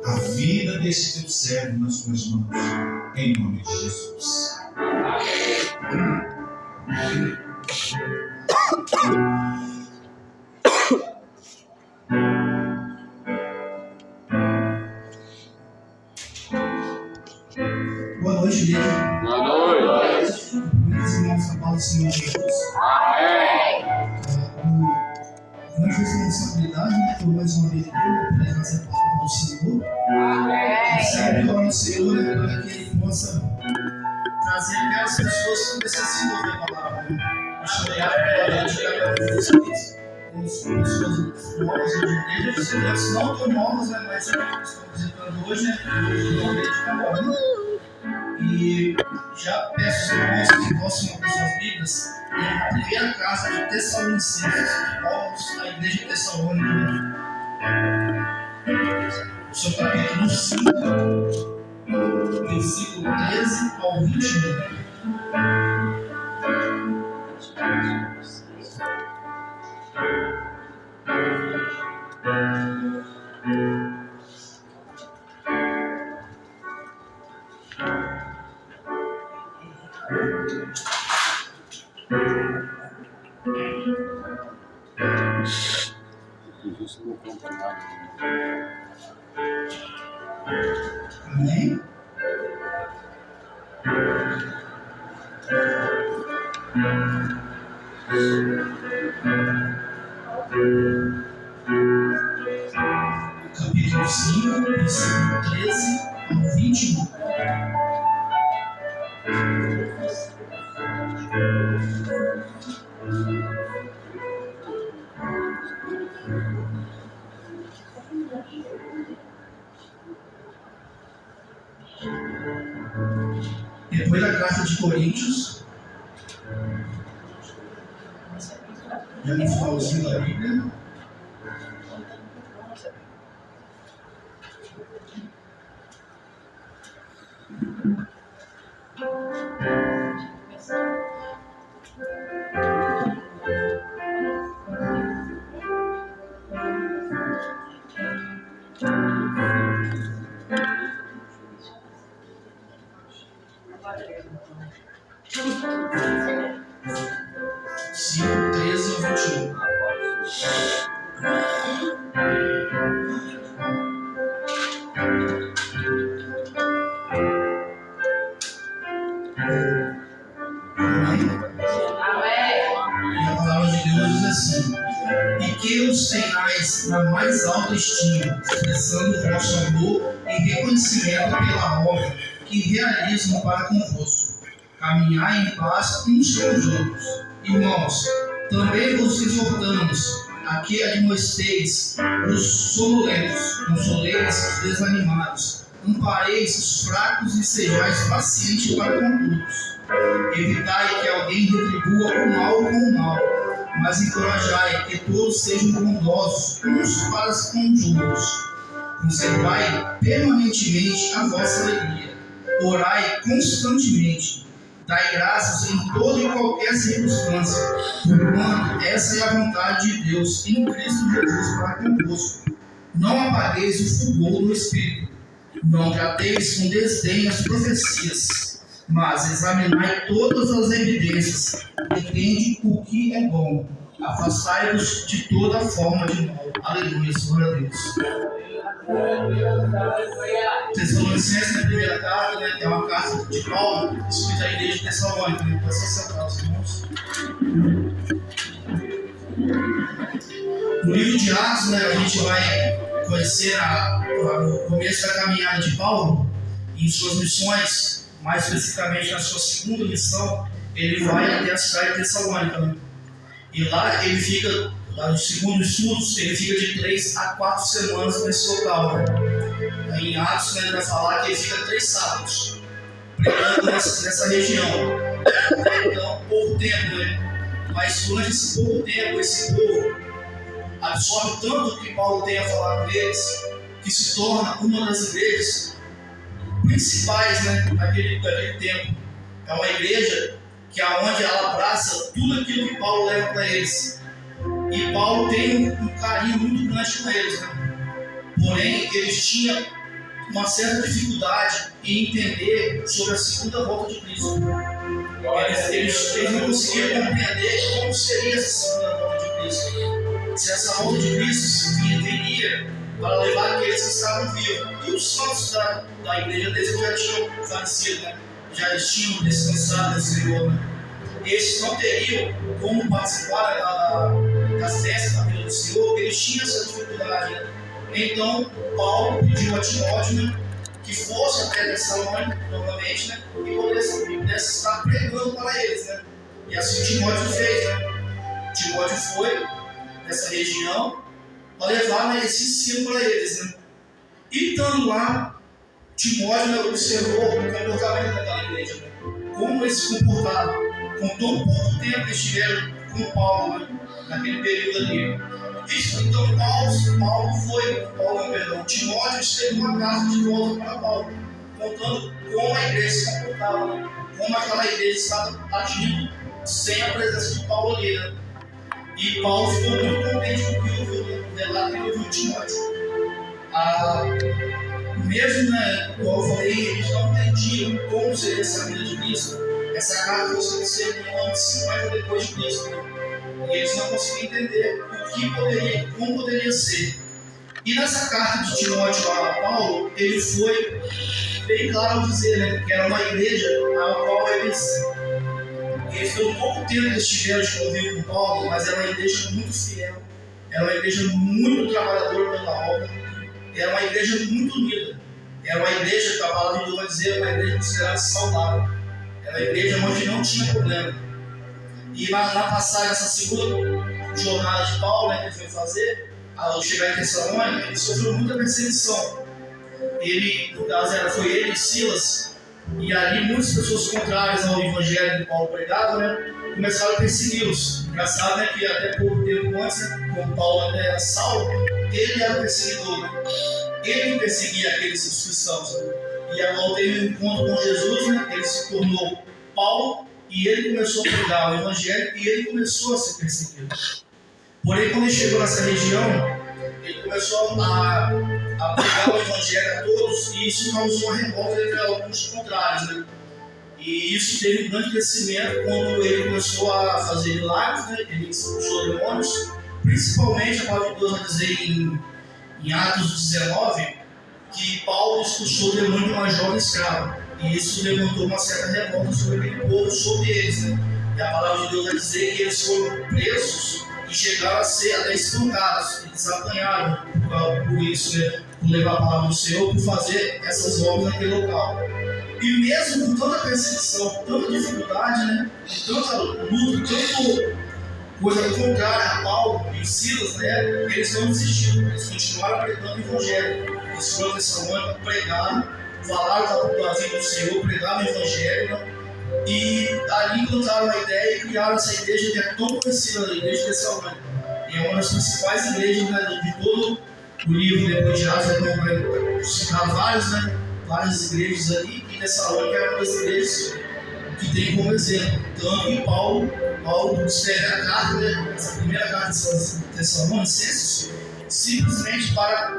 a vida desse teu servo nas tuas mãos, em nome de Jesus. Boa noite, igreja. Boa noite. Muitos irmãos da paz do Senhor Jesus. Amém. Grande responsabilidade, né? Por mais uma vez para trazer a palavra do Senhor. Amém. Sempre ora ao Senhor, né, para que Ele possa trazer aquelas pessoas que necessitam ouvir a palavra. Deixa eu olhar para a gente, olhar para vocês. Temos pessoas novas hoje em dia, estudantes não tão novas, né, mas que estão visitando hoje, né? Não de agora. E já peço aos irmãos que possam abrir suas Bíblias na primeira carta de Tessalonicenses, de Paulo, na igreja de Tessalônica. O seu capítulo 5, versículo 13 ao 21. Amém? Capítulo 5, versículo 13 ao 21. Depois da carta de Coríntios, já no finalzinho da Bíblia, cinco, 13 ao 21. E a palavra de Deus diz assim: e que os tenhais na mais alta estima, expressando o vosso amor e reconhecimento pela obra que realizam para convosco. Caminhai em paz uns com os outros. Irmãos, também vos exortamos a que admoesteis os sonolentos, consoleis os desanimados, ampareis os fracos e sejais pacientes para com todos. Evitai que alguém retribua o mal com o mal, mas encorajai que todos sejam bondosos uns para com os outros. Conservai permanentemente a vossa alegria. Orai constantemente. Dai graças em toda e qualquer circunstância, porquanto essa é a vontade de Deus em Cristo Jesus para convosco. Não apagueis o fulgor do Espírito. Não trateis com desdém as profecias, mas examinai todas as evidências, entende o que é bom. Afastai-vos de toda forma de mal. Aleluia, glória a Deus. Tessalonicenses, na primeira carta, né, é uma carta de Paulo, escrita à igreja de Tessalônica, né, para sentar os irmãos. No livro de Atos, né, a gente vai conhecer o começo da caminhada de Paulo em suas missões, mais especificamente na sua segunda missão. Ele vai até a cidade de Tessalônica, né? E lá ele fica, segundo estudos, ele fica de 3 a 4 semanas nesse local, né? Em Atos, né, ele vai falar que ele fica 3 sábados pregando nessa região. Então, pouco tempo, né? Mas durante esse pouco tempo, esse povo absorve tanto o que Paulo tem a falar com eles, que se torna uma das igrejas principais, né, daquele tempo. É uma igreja que é onde ela abraça tudo aquilo que Paulo leva para eles. E Paulo tem um carinho muito grande com eles, né? Porém, eles tinham uma certa dificuldade em entender sobre a segunda volta de Cristo. Eles não conseguiam compreender como seria essa segunda volta de Cristo. Se essa volta de Cristo viria para levar aqueles que estavam vivos. E os santos da igreja deles já tinham falecido, né? Já tinham descansado no Senhor. Né? Esses não teriam como participar da festa da vida do Senhor, eles tinham essa dificuldade. Né? Então, Paulo pediu a Timóteo, né, que fosse até Tessalônica novamente, né, e pudesse estar pregando para eles. Né? E assim Timóteo fez. Né? Timóteo foi nessa região para levar, né, esse ensino para eles. Né? E estando lá, Timóteo, né, observou o comportamento daquela igreja. Né? Como eles se comportavam. Com tão pouco tempo eles estiveram com Paulo, né, naquele período ali. Então Timóteo esteve uma casa de volta para Paulo, contando como a igreja se comportava, né? Como aquela igreja estava agindo sem a presença de Paulo ali. Né? E Paulo ficou muito contente com o que ouviu, o relato que ele ouviu de Timóteo. Mesmo, né, como eu falei, eles não entendiam como seria essa vida de Cristo. Essa carta fosse ser no ano 50 depois de Cristo. Né? E eles não conseguiam entender como poderia ser. E nessa carta de Timóteo a Paulo, ele foi bem claro ao dizer, né, que era uma igreja a qual eles pelo pouco tempo que eles tiveram de convívio com Paulo, mas era uma igreja muito fiel, era uma igreja muito trabalhadora pela obra, era uma igreja muito unida, era uma igreja que a palavra de Deus vai dizer, uma igreja considerada saudável, era uma igreja onde não tinha problema. E na passagem, nessa segunda jornada de Paulo, né, que ele foi fazer, ao chegar em Tessalônica, ele sofreu muita perseguição. No caso, foi ele e Silas, e ali muitas pessoas contrárias ao evangelho que Paulo pregava, né, começaram a persegui-los. Engraçado, né, que até pouco tempo antes, né, como Paulo ainda era Saulo, ele era o perseguidor, né? Ele perseguia aqueles cristãos. Né? E agora teve um encontro com Jesus, né, ele se tornou Paulo, e ele começou a pregar o evangelho e ele começou a ser perseguido. Porém, quando ele chegou nessa região, ele começou a pregar o evangelho a todos e isso causou uma revolta entre alguns contrários. Né? E isso teve um grande crescimento quando ele começou a fazer milagres, né? Ele expulsou demônios. Principalmente, a palavra de Deus vai dizer em Atos 19 que Paulo expulsou o demônio de uma jovem escrava. E isso levantou uma certa revolta sobre aquele povo, sobre eles. Né? E a palavra de Deus vai dizer que eles foram presos e chegaram a ser até espancados. Eles apanharam por isso, né? Por levar a palavra do Senhor, por fazer essas obras naquele local. E mesmo com tanta perseguição, tanta dificuldade, né? Tanta luta, tanta coisa contrária a Paulo e Silas, né? Eles não desistiram, eles continuaram pregando o evangelho. Eles foram nessa manhã, pregaram, falaram da vida do Senhor, pregaram o evangelho, né? E ali encontraram a ideia e criaram essa igreja que é tão conhecida, a igreja de Tessalônica. E é uma das principais igrejas, né, de todo o livro depois de Atos, vai citar várias igrejas ali, e Tessalônica é uma das igrejas que tem como exemplo. Tanto que Paulo escreve a carta, né, essa primeira carta de Tessalonicenses, simplesmente para,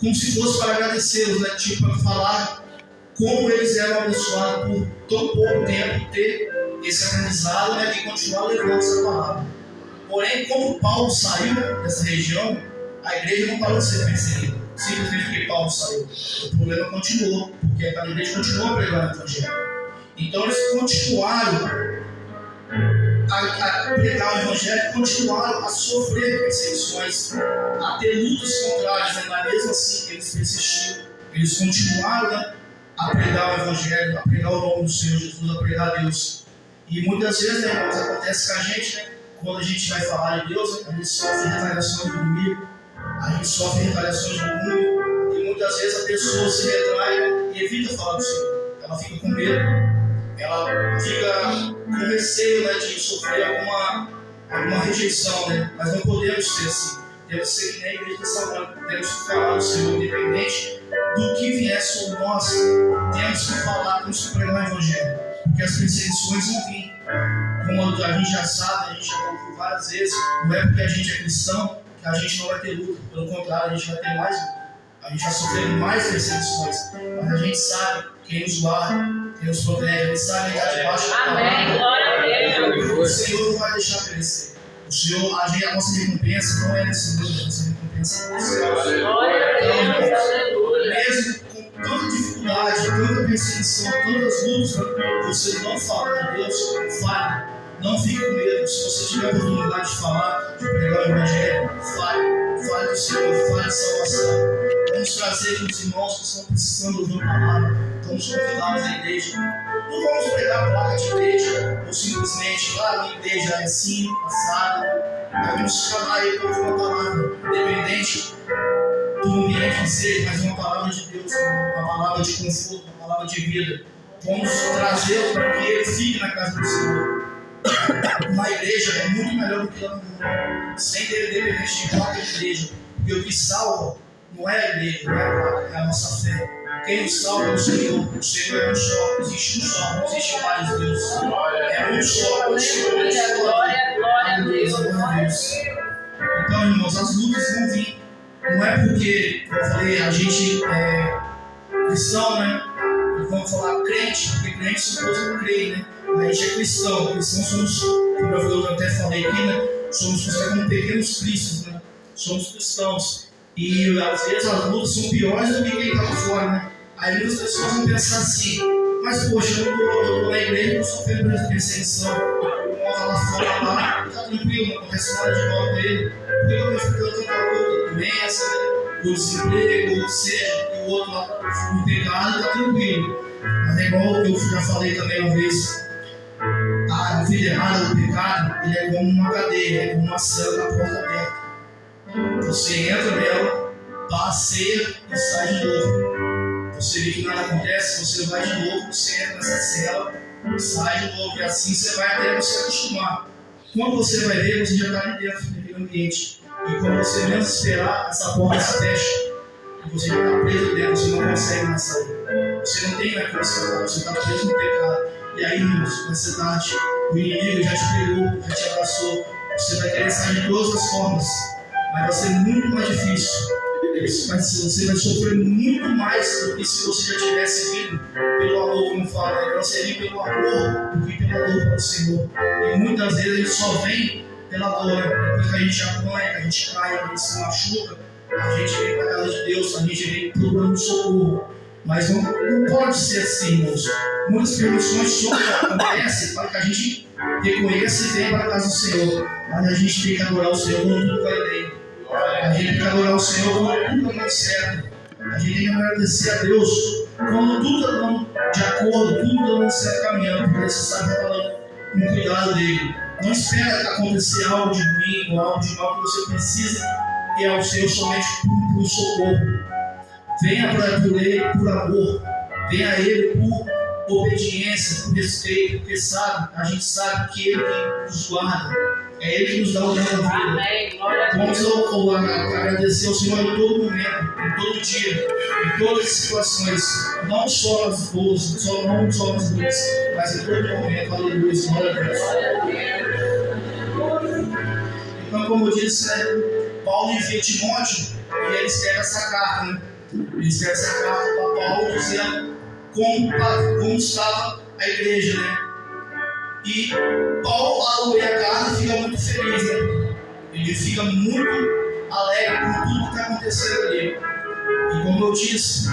como se fosse para agradecê-los, né, para falar como eles eram abençoados por tão pouco tempo ter esse aprendizado, né, e continuar levando essa palavra. Porém, como Paulo saiu dessa região, a igreja não parou de ser perseguida, simplesmente porque Paulo saiu. O problema continuou, porque a igreja continuou pregando o evangelho. Então eles continuaram a pregar o evangelho, continuaram a sofrer perseguições, a ter lutas contrárias, né? Mas mesmo assim eles persistiram, eles continuaram, né, a pregar o evangelho, a pregar o nome do Senhor Jesus, a pregar a Deus. E muitas vezes, né, irmãos, acontece com a gente, né, quando a gente vai falar de Deus, a gente sofre retaliações do inimigo, a gente sofre retaliações do mundo, e muitas vezes a pessoa se retrai e evita falar do Senhor. Ela fica com medo, ela fica com receio, né, de sofrer alguma rejeição, né? Mas não podemos ser assim. Temos que ser que nem a igreja de Tessalônica, temos que falar do Senhor, independente do que vier sobre nós, temos que falar, temos que pregar o evangelho, porque as perseguições vão vir. Como a gente já sabe, a gente já ouviu várias vezes, não é porque a gente é cristão que a gente não vai ter luta, pelo contrário, a gente vai ter mais luta. A gente já sofreu mais perseguições, mas a gente sabe quem nos guarda, quem nos protege, a gente sabe que está debaixo da Amém. Glória a Deus. O Senhor não vai deixar perecer. O Senhor, a nossa recompensa não é nesse mundo, a nossa recompensa é no céu. Glória a Deus. Aleluia. Mesmo com tanta dificuldade, tanta perseguição, tantas lutas, você não falar de Deus, fale. Não fique com medo. Se você tiver a oportunidade de falar, de pregar o Evangelho, fale. Fale do Senhor, fale de salvação. Vamos trazer os irmãos que estão precisando ouvir a palavra. Vamos convidá-los à igreja. Não vamos pregar a placa de igreja, ou simplesmente, a minha igreja é assim, passada. Mas vamos chamar ele para ouvir uma palavra, independente do ambiente que seja, mas uma palavra de Deus, uma palavra de conforto, uma palavra de vida. Vamos trazê-lo para que ele fique na casa do Senhor. Uma igreja é muito melhor do que ela no mundo, sem ter dependente de placa de igreja. Porque o que salva não é a igreja, não é a placa, é a nossa fé. Quem nos salva é o Senhor. O Senhor é um só, existe um só, não existe vários deuses. É um só, o Senhor é um só. Glória a Deus. Então, irmãos, as lutas vão vir. Não é porque, como eu falei, a gente é cristão, né? E vamos falar crente, porque crente são todos que creem, né? A gente é cristão. Cristãos somos, como eu até falei aqui, né? Somos considerados como pequenos cristos, né? Somos cristãos. E às vezes as lutas são piores do que quem está fora, né? Aí muitas pessoas vão pensar assim, mas poxa, eu estou na igreja, eu estou sofrendo perseguição. O irmão está lá fora, lá, está tranquilo, não acontece nada de mal com ele. Por que eu estou enfrentando tanta luta, doença, o desemprego, ou seja, e o outro lá no pecado, está tranquilo. Mas é igual eu já falei também uma vez, a vida errada do pecado, ele é como uma cadeia, é como uma cela na porta aberta. Você entra nela, passeia e sai de novo. Você vê que nada acontece, você vai de novo, você entra nessa cela, sai de novo, e assim você vai até você acostumar. Quando você vai ver, você já está ali dentro daquele ambiente. E quando você menos esperar, essa porta se fecha. E você já está preso dentro, você não consegue mais sair. Você não tem mais como escapar, você está preso no pecado. E aí, irmãos, na cidade, o inimigo já te pegou, já te abraçou. Você vai querer sair de todas as formas. Mas vai ser muito mais difícil. Você vai sofrer muito mais do que se você já tivesse vindo pelo amor, como fala, né? Você vir pelo amor do que pela dor para o Senhor. E muitas vezes a gente só vem pela dor, né? Depois que a gente apanha, a gente cai, a gente se machuca, a gente vem para a casa de Deus, a gente vem procurando socorro. Mas não pode ser assim, irmãos. Muitas permissões só acontecem para que a gente reconheça e venha para a casa do Senhor. Mas a gente tem que adorar o Senhor quando tudo vai bem. A gente tem que adorar o Senhor quando tudo está dando certo. A gente tem que agradecer a Deus quando tudo está dando de acordo, tudo está dando certo caminhando, porque você sabe que está falando com cuidado dele. Não espera acontecer algo de ruim ou algo de mal que você precisa e ao Senhor somente por socorro. Venha para ele por amor, venha a ele por obediência, por respeito, porque a gente sabe que ele nos guarda, é ele que nos dá o dom da vida. Vamos agradecer ao Senhor em todo momento, em todo dia, em todas as situações, não só nas boas, não só nas boas, mas em todo momento. Aleluia, glória a Deus. Então, como eu disse, né, Paulo envia Timóteo e ele escreve essa carta, né? Ele escreve essa carta para Paulo dizendo como estava a igreja, né? E Paulo, ao ler a carta, fica muito feliz, né? Ele fica muito alegre com tudo que está acontecendo ali. E como eu disse,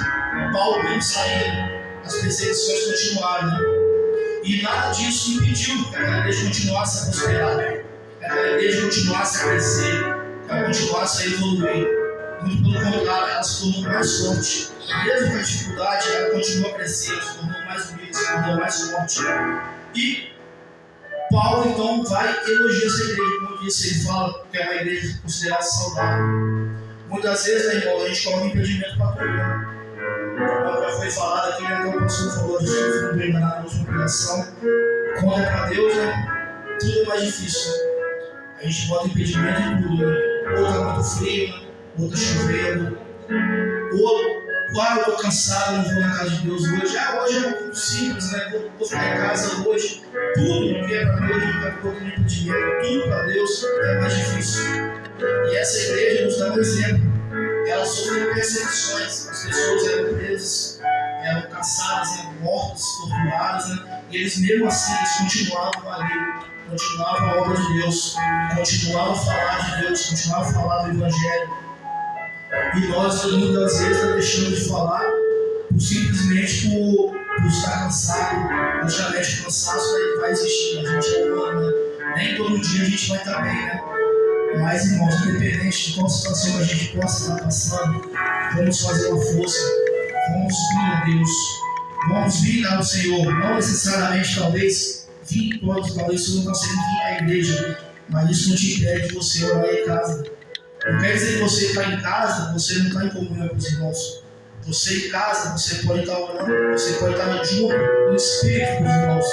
Paulo viu sair, as perseguições continuaram, né? E nada disso impediu que aquela igreja continuasse a prosperar, que aquela igreja continuasse a crescer, que ela continuasse a evoluir. Muito pelo contrário, ela se tornou mais forte. Mesmo com a dificuldade, ela continua crescendo, se tornou mais unida, se tornou mais forte. E Paulo então vai elogiar essa igreja, como eu disse, ele fala que é uma igreja considerada saudável. Muitas vezes, né, irmão, a gente coloca impedimento para tudo, né? Como já foi falado aqui, né, que o pastor falou disso, eu fui bem na última pregação. Quando é para Deus, né, tudo é mais difícil. A gente bota impedimento em tudo, né? Ou está muito frio, né? Ou está chovendo, ou eu estou cansado, não vou na casa de Deus hoje. Hoje é muito simples, né? Vou ficar em casa hoje. Tudo que é para Deus, não vai pouco nem dinheiro. Tudo para Deus é mais difícil. E essa igreja nos dá um exemplo. Ela sofreu perseguições, as pessoas eram presas, eram caçadas, eram mortas, torturadas, né? E eles mesmo assim eles continuavam ali, continuavam a obra de Deus, continuavam a falar de Deus, continuavam a falar do Evangelho. E nós muitas vezes estamos deixando de falar simplesmente por estar cansado, justamente o cansaço vai existir, a gente é humano, né? Nem todo dia a gente vai estar bem, né? Mas, irmãos, independente de qual situação a gente possa estar passando, vamos fazer uma força, vamos vir a Deus, vamos vir ao Senhor, não necessariamente, talvez você não consiga vir à igreja, mas isso não te impede de você orar em casa. Não quer dizer que você está em casa, você não está em comunhão com os irmãos. Você em casa, você pode estar orando, você pode estar junto no Espírito com os irmãos.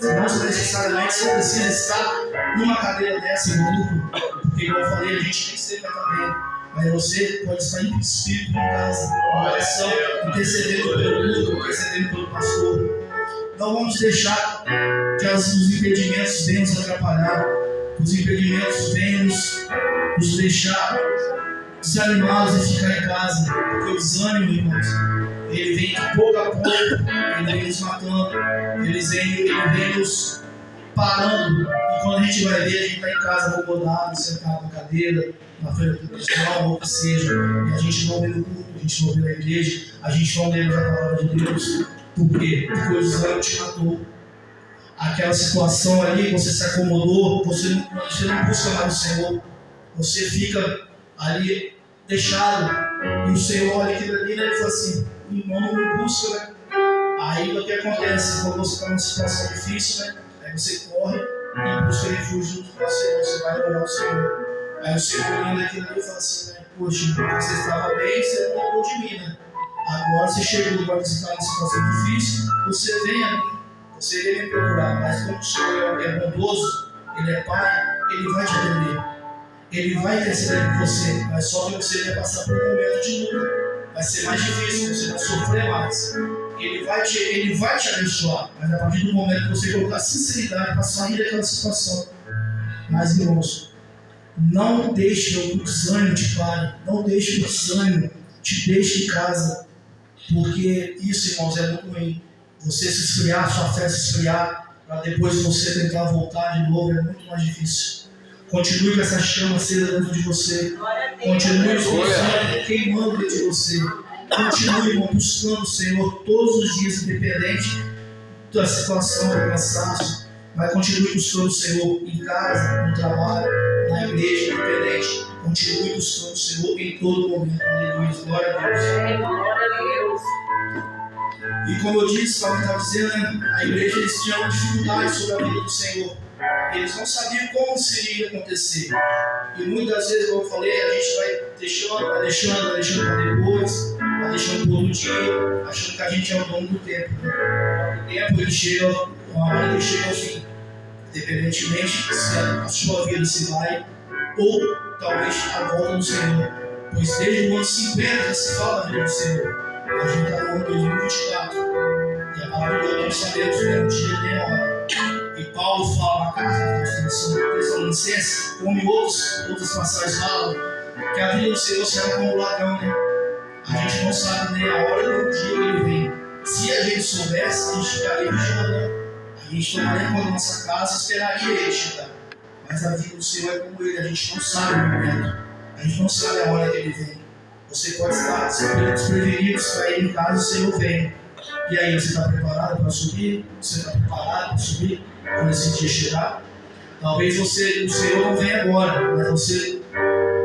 Não necessariamente você precisa estar numa cadeira dessa em grupo, porque, como eu falei, a gente nem sempre vai estar bem. Mas você pode estar em Espírito em casa, em oração, intercedendo pelo grupo, intercedendo pelo pastor. Não vamos deixar que os impedimentos venham nos atrapalhar, os impedimentos venham nos deixar desanimados em ficar em casa, porque o desânimo, irmãos, ele vem de pouco a pouco, ele vem nos matando, ele vem nos parando, e quando a gente vai ver, a gente está em casa acomodado, sentado na cadeira, na frente da televisão, ou o que seja, e a gente não vê no culto, a gente não vê na igreja, a gente não lembra da palavra de Deus. Por quê? Porque o desânimo te matou. Aquela situação ali, você se acomodou, você não busca mais o Senhor, você fica ali deixado, e o Senhor olha aquilo ali, né, e fala assim: irmão, não me busca, né? Aí o que acontece? Quando você está numa situação difícil, né? Aí você corre e busca refúgio junto com o Senhor, você vai orar ao Senhor. Aí o Senhor olha aquilo ali e fala assim, né? Poxa, você estava bem, você não lembrou de mim, né? Agora você chegou, agora você está numa situação difícil, você vem a mim, você vem me procurar, mas como o Senhor é bondoso, Ele é Pai, Ele vai te atender. Ele vai interceder por você, mas só que você vai passar por um momento de luta. Vai ser mais difícil, você vai sofrer mais. Ele vai te abençoar, mas a partir do momento que você colocar sinceridade para sair daquela situação. Mas, irmãos, não deixe o desânimo te pare, não deixe o desânimo te deixe em casa, porque isso, irmãos, é muito ruim. Você se esfriar, sua fé se esfriar, para depois você tentar voltar de novo, é muito mais difícil. Continue com essa chama acesa dentro de você. Continue queimando dentro de você. Continue, irmão, buscando o Senhor todos os dias, independente da situação, do cansaço. Mas continue buscando o Senhor em casa, no trabalho, na igreja, independente. Continue buscando o Senhor em todo momento. Aleluia. Glória a Deus. Glória a Deus. E como eu disse, Paulo está dizendo, né, a igreja eles tinham dificuldades sobre a vida do Senhor. Eles não sabiam como seria acontecer. E muitas vezes, como eu falei, a gente vai deixando para depois, vai deixando por outro dia, achando que a gente é o dono do tempo. Né? O tempo ele chega, uma hora ele chega ao fim. Independentemente se a sua vida se vai, ou talvez a volta do Senhor. Pois desde o ano 50 já se fala da vida do Senhor. E a gente está no ano 2024. E a palavra de Deus nós sabemos que é um dia nem a hora. E Paulo fala na carta de Tessalonicenses, como outras passagens falam, que a vida do Senhor será como um ladrão, né? A gente não sabe nem a hora nem o dia que ele vem. Se a gente soubesse, a gente ficaria vigiando, né? A gente tomaria conta da nossa casa e esperaria ele chegar. Mas a vida do Senhor é como ele, a gente não sabe o momento. A gente não sabe a hora que ele vem. Você pode estar desprevenido, sair em casa e o Senhor vem. E aí, você está preparado para subir? Você está preparado para subir quando esse dia chegar? Talvez o Senhor não venha agora, mas você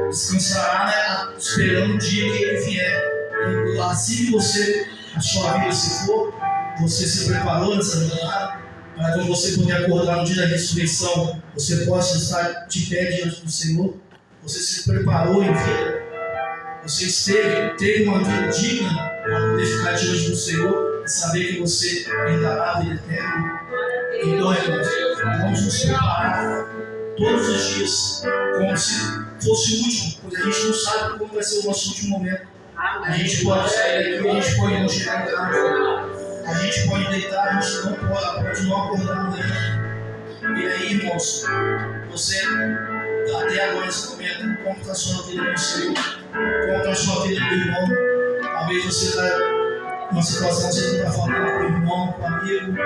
descansará, né, esperando o dia que Ele vier. E assim que a sua vida se for, você se preparou nessa jornada, para quando você poder acordar no dia da ressurreição, você possa estar de pé diante do Senhor. Você se preparou em vida. Você teve uma vida digna para poder ficar diante do Senhor. Saber que você herdará a vida eterna. Então, irmãos, vamos nos preparar todos os dias como se fosse o último, pois a gente não sabe como vai ser o nosso último momento. A gente pode sair daqui, a gente pode não chegar em casa, a gente pode deitar, a gente não pode não acordar amanhã. E aí, irmãos, você até agora nesse momento, como está a sua vida com o Senhor? Como está a sua vida com o irmão? Talvez você está numa situação que você está falando com o irmão, com o amigo.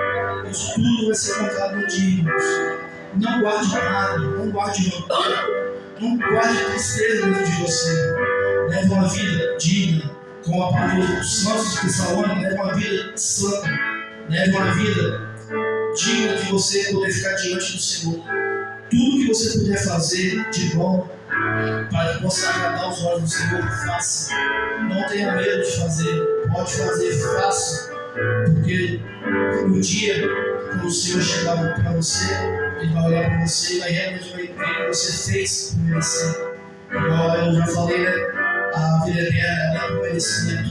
Isso tudo vai ser contado no dia, irmãos. Não guarde nada, não guarde rancor, não guarde tristeza dentro de você. Leve uma vida digna, como a palavra dos santos de Tessalônica, leve uma vida santa, leve uma vida digna de você poder ficar diante do Senhor. Tudo que você puder fazer de bom, para que possa agradar os olhos do Senhor, faça. Não tenha medo de fazer, pode fazer, faça. Porque no dia, quando o Senhor chegar para você, Ele vai olhar para você e vai realmente ver o que você fez por merecer. Igual eu já falei, né? A vida eterna é por merecimento.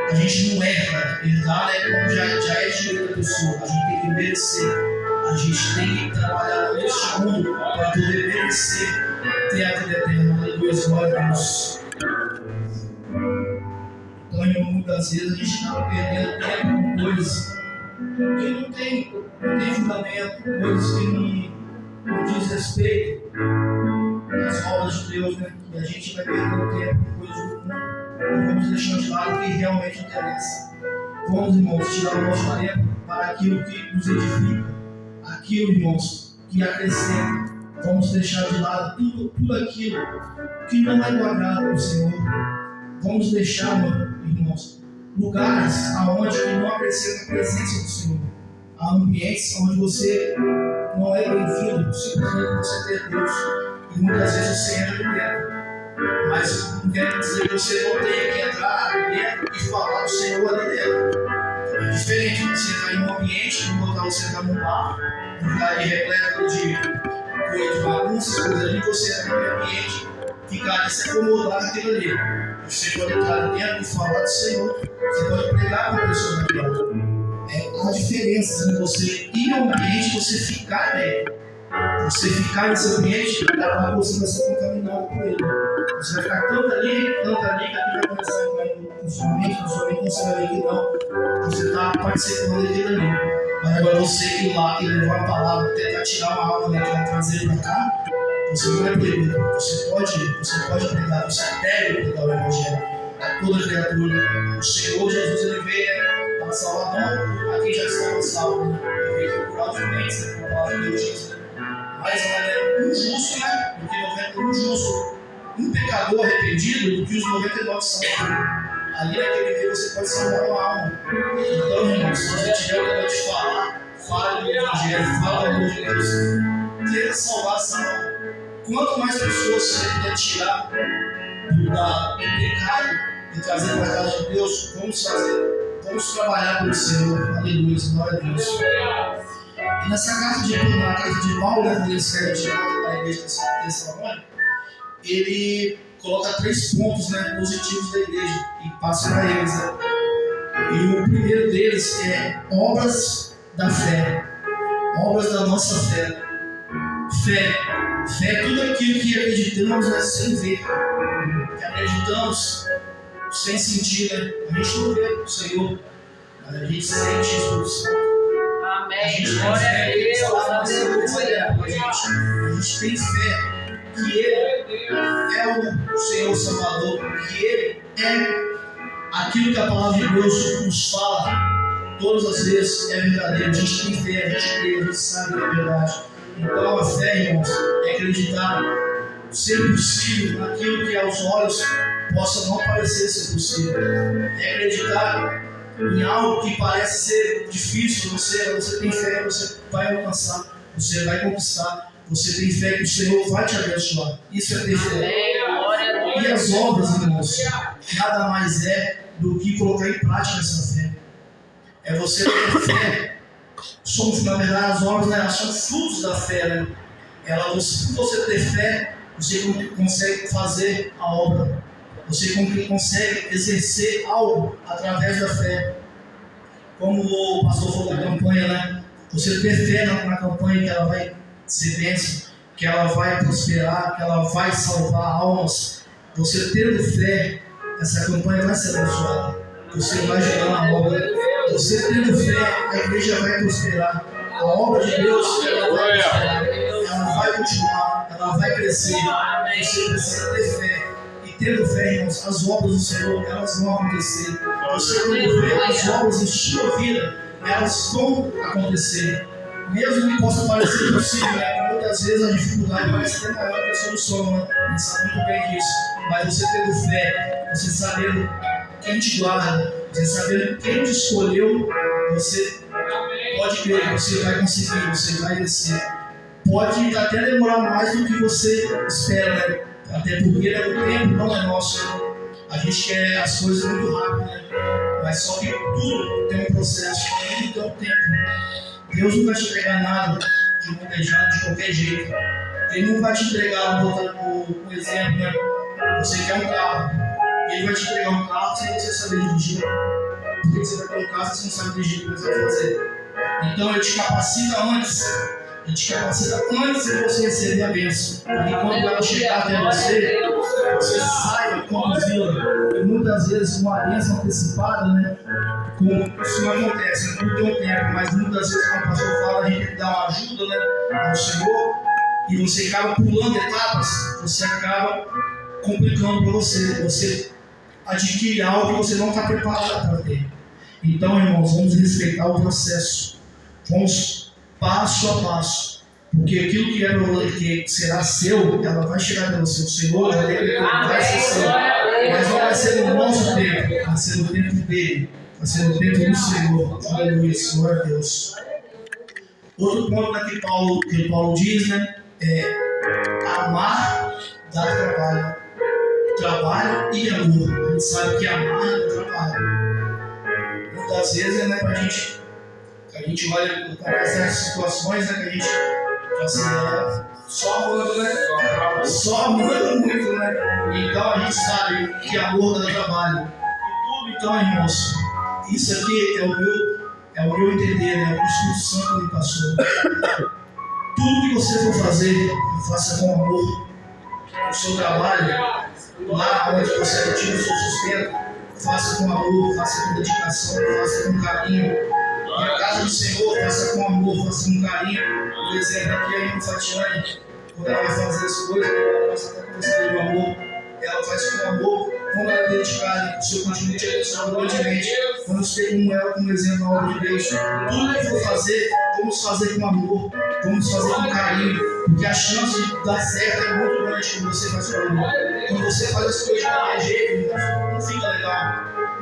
A gente não erra, herdar é como já é direito da pessoa. A gente tem que merecer. A gente tem que trabalhar neste mundo para poder merecer ter a vida eterna. Aleluia, glória a Deus. Então, muitas vezes a gente está perdendo tempo com coisas que não tem fundamento, coisas que não diz respeito às obras de Deus, né? E a gente vai perdendo tempo com coisas do mundo e vamos deixando de lado o que realmente interessa. Vamos, irmãos, tirar o nosso tempo para aquilo que nos edifica, aquilo, irmãos, que acrescenta. Vamos deixar de lado tudo aquilo que não é do agrado do Senhor. Vamos deixar, irmãos, lugares aonde não acrescenta a presença do Senhor. Há ambientes onde você não é bem-vindo, simplesmente você ter Deus. E muitas vezes você entra dentro. Mas não quer dizer que você não tenha que entrar dentro e falar do Senhor ali dentro. É diferente de você estar em um ambiente, como botar você estar num bar, um lugar repleto de bagunças, coisas ali, você entrar naquele ambiente, ficar ali se acomodar naquilo ali. Você pode entrar dentro e falar do Senhor. Você pode pregar com a pessoa naquela. Há diferenças em você ir ao ambiente, você ficar nele. Você ficar nesse ambiente, você vai ser contaminado por ele. Você vai ficar tanto ali, que aquilo vai começar a entrar na sua mente você vai ver que não. Você está participando daquilo ali. Mas agora você ir lá e levar a palavra, tentar tirar uma alma daquela, trazer para cá, você não é proibido. Você pode pregar, você deve pregar o Evangelho a toda criatura. O Senhor Jesus, ele veio para salvar não a quem já estava salvo. Ele veio procurar os doentes, como a palavra de Deus diz. Mas é um justo, né? Do que 90, um justo. Um pecador arrependido do que os 99 salvos. Ali naquele dia você pode salvar uma alma. Então, irmãos, se você tiver o que te falar, fala do Evangelho, fala do amor de Deus. Tenta salvar essa alma. Quanto mais pessoas você puder tirar do pecado e trazer para a casa de Deus, vamos fazer. Vamos trabalhar pelo Senhor. Aleluia, glória a Deus. E nessa carta de Paulo, né, quando ele escreve de volta para a igreja de Tessalônica, ele coloca 3 pontos, né, positivos da igreja e passa para eles. Né? E o primeiro deles é obras da fé, obras da nossa fé. Fé é tudo aquilo que acreditamos, né, sem ver, que acreditamos sem sentir. Né? A gente não vê o Senhor, mas a gente sente isso. Amém. Glória a Deus. A gente tem fé que Ele é o Senhor Salvador, que Ele é aquilo que a palavra de Deus nos fala todas as vezes é verdadeiro. A gente tem fé, a gente crê, a gente sabe que é verdade. Então a fé, irmãos, é acreditar ser possível naquilo que aos olhos possa não parecer ser possível. É acreditar em algo que parece ser difícil, você tem fé que você vai alcançar, você vai conquistar, você tem fé que o Senhor vai te abençoar. Isso é ter fé. E as obras, irmãos, nada mais é do que colocar em prática essa fé. É você ter fé. Somos, na verdade, as obras, né, são frutos da fé. Né? Por você ter fé, você consegue fazer a obra. Você consegue exercer algo através da fé. Como o pastor falou da campanha, né? Você ter fé na campanha que ela vai ser bênção, que ela vai prosperar, que ela vai salvar almas. Você tendo fé, essa campanha vai ser abençoada. Você vai ajudar na obra. Você tendo fé, a igreja vai prosperar. A obra de Deus ela vai prosperar. Ela vai continuar, ela vai crescer. Amém. Você precisa ter fé. E tendo fé, irmãos, as obras do Senhor, elas vão acontecer. Você tendo fé, as obras em sua vida, elas vão acontecer. Mesmo que possa parecer impossível, né? Muitas vezes a dificuldade parece ter maior que a solução, né? A gente sabe muito bem disso. Mas você tendo fé, você sabendo quem te guarda, você sabendo quem te escolheu, você pode crer que você vai conseguir, você vai vencer. Pode até demorar mais do que você espera, né? Até porque o tempo não é nosso. A gente quer as coisas muito rápido, né? Mas só que tudo tem um processo, tudo tem um tempo. Deus não vai te entregar nada de modejado de qualquer jeito. Ele não vai te entregar, por exemplo, né? Você quer um carro. Ele vai te entregar um carro sem você saber dirigir. Porque você vai ter um carro e você não sabe dirigir, o que você vai fazer. Então ele te capacita antes. Ele te capacita antes de você receber a bênção. Porque quando ela chegar até você, você saiba conduzi-la. E muitas vezes uma bênção antecipada, né? Isso não acontece, não tem um tempo, mas muitas vezes, como o pastor fala, a gente tem que dar uma ajuda, né, ao Senhor, e você acaba pulando etapas, você acaba complicando para você adquirir algo que você não está preparado para ter. Então, irmãos, vamos respeitar o processo, vamos passo a passo, porque aquilo que é para você, que será seu, ela vai chegar para você. O Senhor já decretou, vai ser seu, mas não vai ser no nosso tempo, vai ser no tempo dele. Vai ser no tempo do Senhor. Aleluia, Senhor é Deus. Outro ponto que Paulo diz, né? É amar dá trabalho. Trabalho e amor. A gente sabe que amar é trabalho. Muitas vezes, né, a gente olha para certas situações, né, que a gente assim, só amando, né? Só amando muito, né? Então a gente sabe que amor dá trabalho. E tudo, então, irmãos, isso aqui é o meu entender, né? O que o Espírito Santo me passou. Tudo que você for fazer, faça com amor. O seu trabalho, lá onde você tira o seu sustento, faça com amor, faça com dedicação, faça com carinho. Na casa do Senhor, faça com amor, faça com carinho. Por exemplo, aqui a irmã Fatiane, quando ela vai fazer as coisas, ela passa até conversando do amor, ela faz com amor. Como ela é dedicada, o Senhor continue te abençoando grandemente. Vamos ter como ela como exemplo na obra de Deus. Tudo que for fazer, vamos fazer com amor, vamos fazer com carinho, porque a chance de dar certo é muito grande quando você faz com amor. Quando você faz as coisas de qualquer jeito, não fica legal,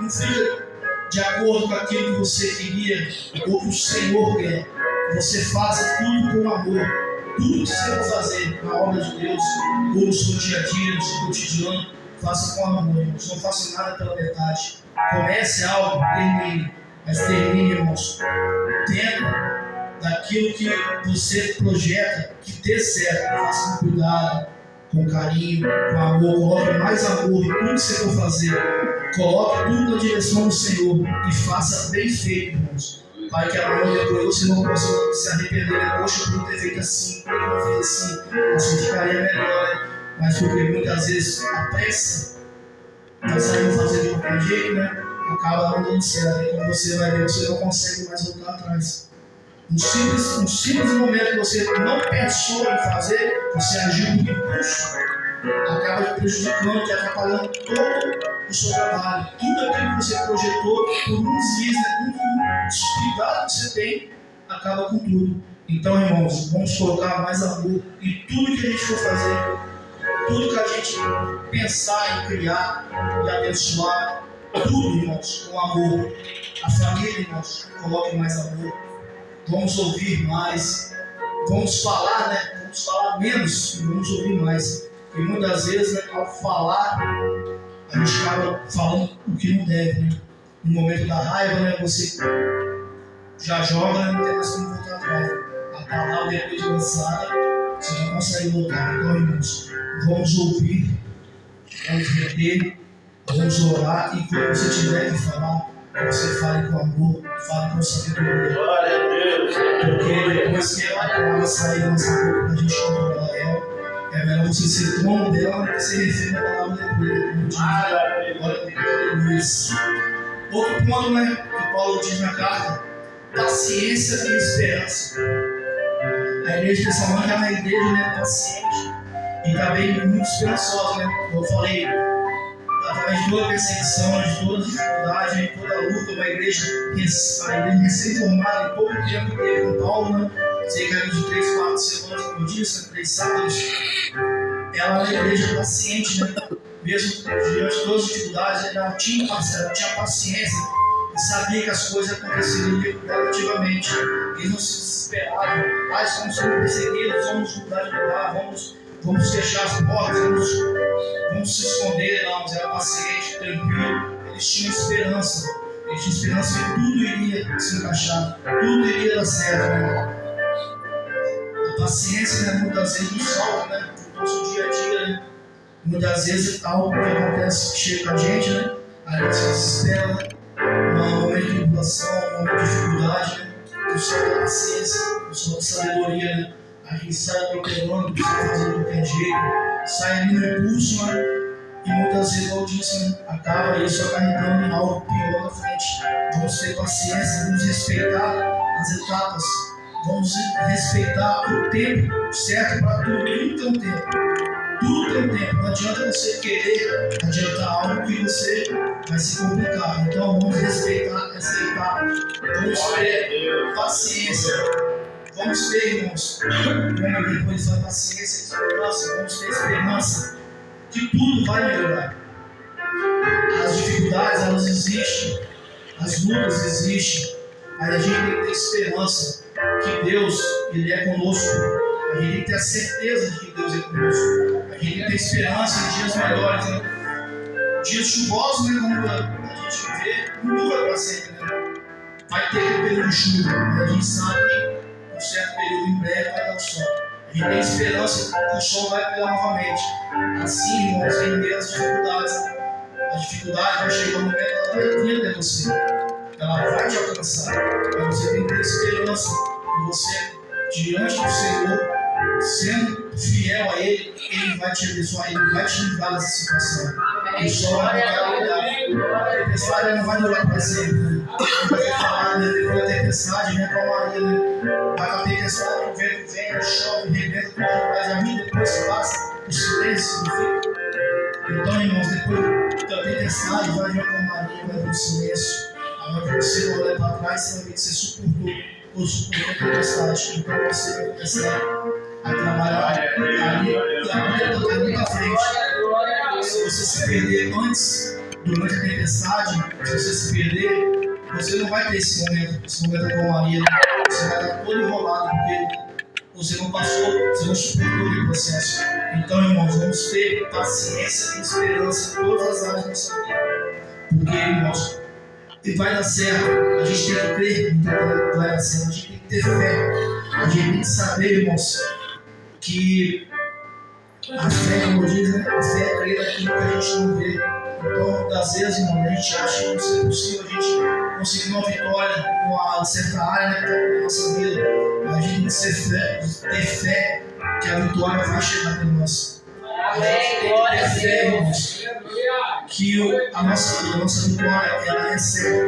não fica de acordo com aquilo que você queria ou que o Senhor quer. Você faça tudo com amor. Tudo que você for fazer na obra de Deus, ou no seu dia a dia, no seu cotidiano, faça com amor, irmãos. Não faça nada pela metade. Comece algo, termine. Mas termine, irmãos, dentro daquilo que você projeta que dê certo. Faça com cuidado, com carinho, com amor. Coloque mais amor em tudo que você for fazer. Coloque tudo na direção do Senhor e faça bem feito, irmãos. Pai, que amanhã depois você não possa se arrepender, né? Poxa, por não ter feito assim, por não fez assim, assim ficaria melhor, né? Mas porque muitas vezes a pressa está saindo fazer de qualquer jeito, né? Acaba não dando certo. E quando você vai ver, você não consegue mais voltar atrás. Um simples momento que você não pensou em fazer, você agiu no impulso, acaba te prejudicando, te atrapalhando todo o seu trabalho. Tudo aquilo que você projetou, por um deslize, né? Um descuidado que você tem, acaba com tudo. Então, irmãos, vamos colocar mais amor em tudo que a gente for fazer, tudo que a gente pensar em criar e abençoar, tudo, irmãos, com amor. A família, irmãos, coloque mais amor. Vamos ouvir mais. Vamos falar, né? Vamos falar menos e vamos ouvir mais. E muitas vezes, né, ao falar, a gente acaba falando o que não deve, né? No momento da raiva, né, você já joga, né, não tem mais como voltar atrás. A palavra, depois de lançada, você não consegue voltar. Então, irmãos, vamos ouvir, vamos reter, vamos orar. E quando você tiver que falar, você fale com amor, fale com sabedoria. Glória a Deus. Porque depois que a palavra sair da nossa boca, a gente controlar ela. É melhor você ser dono dela do que ser refém da palavra depois. Outro ponto, né, que Paulo diz na carta: paciência e esperança. A igreja de Tessalônica é uma igreja, né, paciente. e também muito esperançosa, né? Como eu falei, através de toda a perseguição, de toda a dificuldade, de toda a luta, uma igreja recém-formada em pouco tempo teve com Paulo, né? Cerca de 3, 4 semanas, como eu disse, 3 sábados. Ela era uma igreja paciente, né? Mesmo diante de todas as dificuldades, ela tinha paciência e sabia que as coisas aconteceriam relativamente. Eles não se desesperavam. Ah, estamos sendo perseguidos, vamos mudar de lugar, vamos fechar as portas, vamos se esconder. Não, mas era paciente, tranquilo. Eles tinham esperança. Eles tinham esperança que tudo iria se encaixar, tudo iria dar certo, né? A paciência, né, muitas vezes nos salva, né? No nosso dia a dia, né? Muitas vezes algo que acontece que chega com a gente, né? A gente se desespera, né? Um momento de tribulação, um momento de dificuldade, né? O sol da paciência, o sol da sabedoria, né? A gente sai atropelando, sai fazendo do que é jeito, sai ali no impulso, né? E muitas vezes, como eu disse, né? Acaba isso acarretando em algo pior na frente. Vamos ter paciência, vamos respeitar as etapas, vamos respeitar o tempo certo para tudo. Tudo tem um tempo. Tudo tem um tempo. Não adianta você querer adiantar algo que você vai se complicar. Então vamos respeitar essa etapa. Vamos ter paciência. Vamos ter, irmãos, depois da paciência e esperança, vamos ter esperança que tudo vai melhorar. As dificuldades, elas existem, as lutas existem, mas a gente tem que ter esperança que Deus, Ele é conosco. A gente tem que ter a certeza de que Deus é conosco. A gente tem que ter esperança em dias melhores, né? Dias chuvosos, né? Como a gente vê, não dura para sempre, né? Vai ter aquele período de chuva, mas a gente sabe que um certo período em breve vai dar o sol. A gente tem esperança que o sol vai brilhar novamente. Assim, irmãos, em meio às dificuldades, a dificuldade vai chegar um momento que ela vai vir até você. Ela vai te alcançar. Mas você tem que ter esperança e você, diante do Senhor, sendo fiel a Ele, Ele vai te abençoar, Ele vai te livrar dessa situação. O sol não vai durar. A tempestade não vai durar para sempre. Não vai falar, né? Depois da tempestade, vem para Maria, né? Vai a tempestade, o vento vem, chove, rebenta tudo, mas a vida depois passa, o silêncio fica. Então, irmãos, depois da tempestade, vai vir para Maria, vai vir o silêncio. Aonde você olha para trás, você vai ver que você suportou a tempestade. Então você vai começar a trabalhar ali e a vida está muito à frente. Se você se perder antes, durante a tempestade, se você se perder, você não vai ter esse momento com Maria. Você vai estar todo enrolado, porque você não passou, você não suportou o processo. Então, irmãos, vamos ter paciência e esperança em todas as áreas da nossa vida. Porque, irmãos, vai dar certo. A gente tem que crer que vai dar certo. A gente tem que ter fé. A gente tem que saber, irmãos, que a fé, como diz, né? A fé é crer naquilo que a gente não vê. Então, muitas vezes, irmão, a gente acha que não é possível a gente conseguir uma vitória em uma certa área, né, da nossa vida. Mas a gente tem que ter fé que a vitória vai chegar até nós. A gente tem que ter fé, irmãos, que a nossa vitória, ela é certa.